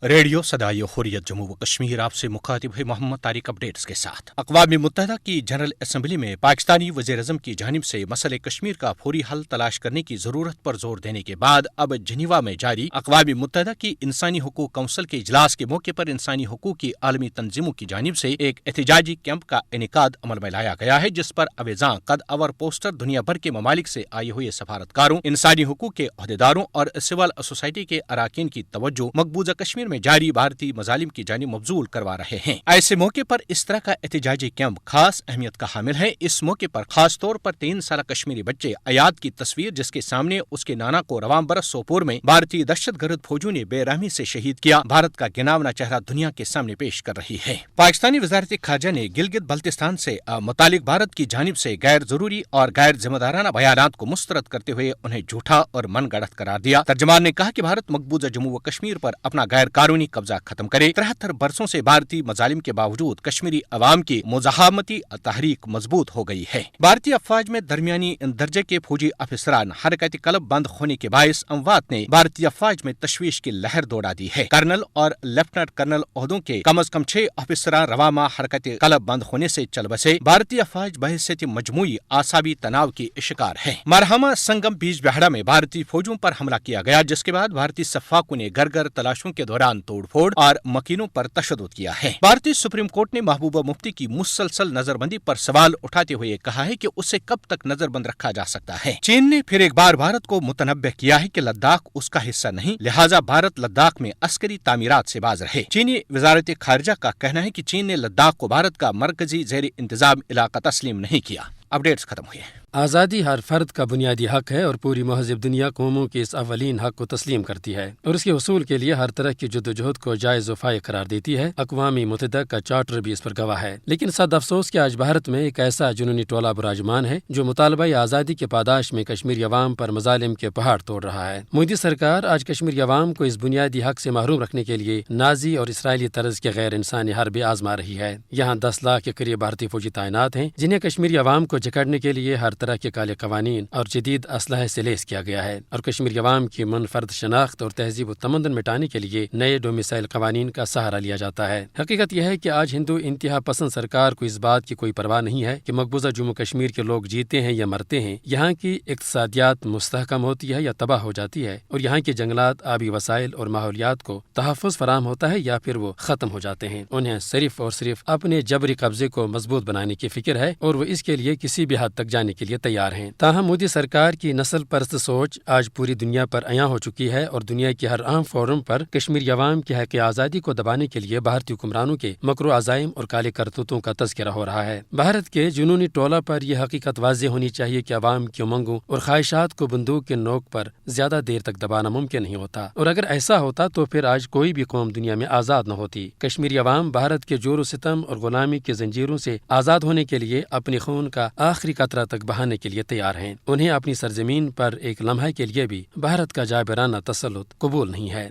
Radio صدائے حریت جموں و کشمیر آپ سے مخاطب ہے محمد طارق اپڈیٹس کے ساتھ۔ اقوام متحدہ کی جنرل اسمبلی میں پاکستانی وزیر اعظم کی جانب سے مسئلہ کشمیر کا فوری حل تلاش کرنے کی ضرورت پر زور دینے کے بعد اب جنیوا میں جاری اقوام متحدہ کی انسانی حقوق کونسل کے اجلاس کے موقع پر انسانی حقوق کی عالمی تنظیموں کی جانب سے ایک احتجاجی کیمپ کا انعقاد عمل میں لایا گیا ہے، جس پر اویزاں قد اور پوسٹر دنیا بھر کے ممالک سے آئے ہوئے سفارتکاروں، انسانی حقوق کے عہدیداروں اور سول سوسائٹی کے اراکین کی توجہ مقبوضہ کشمیر میں جاری بھارتی مظالم کی جانب مبذول کروا رہے ہیں۔ ایسے موقع پر اس طرح کا احتجاجی کیمپ خاص اہمیت کا حامل ہے۔ اس موقع پر خاص طور پر 3 سالہ کشمیری بچے ایاد کی تصویر، جس کے سامنے اس کے نانا کو رواں برس سوپور میں بھارتی دہشت گرد فوجوں نے بے رحمی سے شہید کیا، بھارت کا گھناؤنا چہرہ دنیا کے سامنے پیش کر رہی ہے۔ پاکستانی وزارت خارجہ نے گلگت بلتستان سے متعلق بھارت کی جانب سے غیر ضروری اور غیر ذمہ دارانہ بیانات کو مسترد کرتے ہوئے انہیں جھوٹا اور من گڑت قرار دیا۔ ترجمان نے کہا کہ بھارت مقبوضہ جموں و کشمیر پر اپنا غیر قانونی قبضہ ختم کرے۔ 73 برسوں سے بھارتی مظالم کے باوجود کشمیری عوام کی مزاحمتی تحریک مضبوط ہو گئی ہے۔ بھارتی افواج میں درمیانی درجے کے فوجی افسران حرکت قلب بند ہونے کے باعث اموات نے بھارتی افواج میں تشویش کی لہر دوڑا دی ہے۔ کرنل اور لیفٹنٹ کرنل عہدوں کے کم از کم 6 افسران رواں ماہ حرکت قلب بند ہونے سے چل بسے۔ بھارتی افواج بحیثیت مجموعی اعصابی تناؤ کی شکار ہے۔ مرہما سنگم بیج بہاڑا میں بھارتی فوجوں پر حملہ کیا گیا، جس کے بعد بھارتی سفاکوں نے گھر گھر تلاشوں کے دوران توڑ پھوڑ اور مکینوں پر تشدد کیا ہے۔ بھارتی سپریم کورٹ نے محبوبہ مفتی کی مسلسل نظر بندی پر سوال اٹھاتے ہوئے کہا ہے کہ اسے کب تک نظر بند رکھا جا سکتا ہے۔ چین نے پھر ایک بار بھارت کو متنبہ کیا ہے کہ لداخ اس کا حصہ نہیں، لہٰذا بھارت لداخ میں عسکری تعمیرات سے باز رہے۔ چینی وزارت خارجہ کا کہنا ہے کہ چین نے لداخ کو بھارت کا مرکزی زیر انتظام علاقہ تسلیم نہیں کیا۔ اپڈیٹس ختم ہوئے۔ آزادی ہر فرد کا بنیادی حق ہے اور پوری مہذب دنیا قوموں کے اس اولین حق کو تسلیم کرتی ہے اور اس کے حصول کے لیے ہر طرح کی جدوجہد کو جائز و فائق قرار دیتی ہے۔ اقوام متحدہ کا چارٹر بھی اس پر گواہ ہے، لیکن صد افسوس کہ آج بھارت میں ایک ایسا جنونی ٹولہ براجمان ہے جو مطالبہ آزادی کے پاداش میں کشمیری عوام پر مظالم کے پہاڑ توڑ رہا ہے۔ مودی سرکار آج کشمیری عوام کو اس بنیادی حق سے محروم رکھنے کے لیے نازی اور اسرائیلی طرز کے غیر انسانی حربے آزما رہی ہے۔ یہاں 10 لاکھ کے قریب بھارتی فوجی تعینات ہیں، جنہیں کشمیری عوام کو جکڑنے کے لیے ہر طرح کے کالے قوانین اور جدید اسلحے سے لیس کیا گیا ہے اور کشمیری عوام کی منفرد شناخت اور تہذیب و تمدن مٹانے کے لیے نئے ڈومیسائل قوانین کا سہارا لیا جاتا ہے۔ حقیقت یہ ہے کہ آج ہندو انتہا پسند سرکار کو اس بات کی کوئی پرواہ نہیں ہے کہ مقبوضہ جموں کشمیر کے لوگ جیتے ہیں یا مرتے ہیں، یہاں کی اقتصادیات مستحکم ہوتی ہے یا تباہ ہو جاتی ہے اور یہاں کے جنگلات، آبی وسائل اور ماحولیات کو تحفظ فراہم ہوتا ہے یا پھر وہ ختم ہو جاتے ہیں۔ انہیں صرف اور صرف اپنے جبری قبضے کو مضبوط بنانے کی فکر ہے اور وہ اس کے لیے کسی بھی حد تک جانے کے لیے تیار ہیں۔ تاہم مودی سرکار کی نسل پرست سوچ آج پوری دنیا پر عیاں ہو چکی ہے اور دنیا کے ہر اہم فورم پر کشمیری عوام کے حق آزادی کو دبانے کے لیے بھارتی حکمرانوں کے مکرو عزائم اور کالے کرتوتوں کا تذکرہ ہو رہا ہے۔ بھارت کے جنونی ٹولہ پر یہ حقیقت واضح ہونی چاہیے کہ عوام کی امنگوں اور خواہشات کو بندوق کے نوک پر زیادہ دیر تک دبانا ممکن نہیں ہوتا، اور اگر ایسا ہوتا تو پھر آج کوئی بھی قوم دنیا میں آزاد نہ ہوتی۔ کشمیری عوام بھارت کے جور و ستم اور غلامی کی زنجیروں سے آزاد ہونے کے لیے اپنے خون کا آخری قطرہ تک بہانے کے لیے تیار ہیں۔ انہیں اپنی سرزمین پر ایک لمحے کے لیے بھی بھارت کا جابرانہ تسلط قبول نہیں ہے۔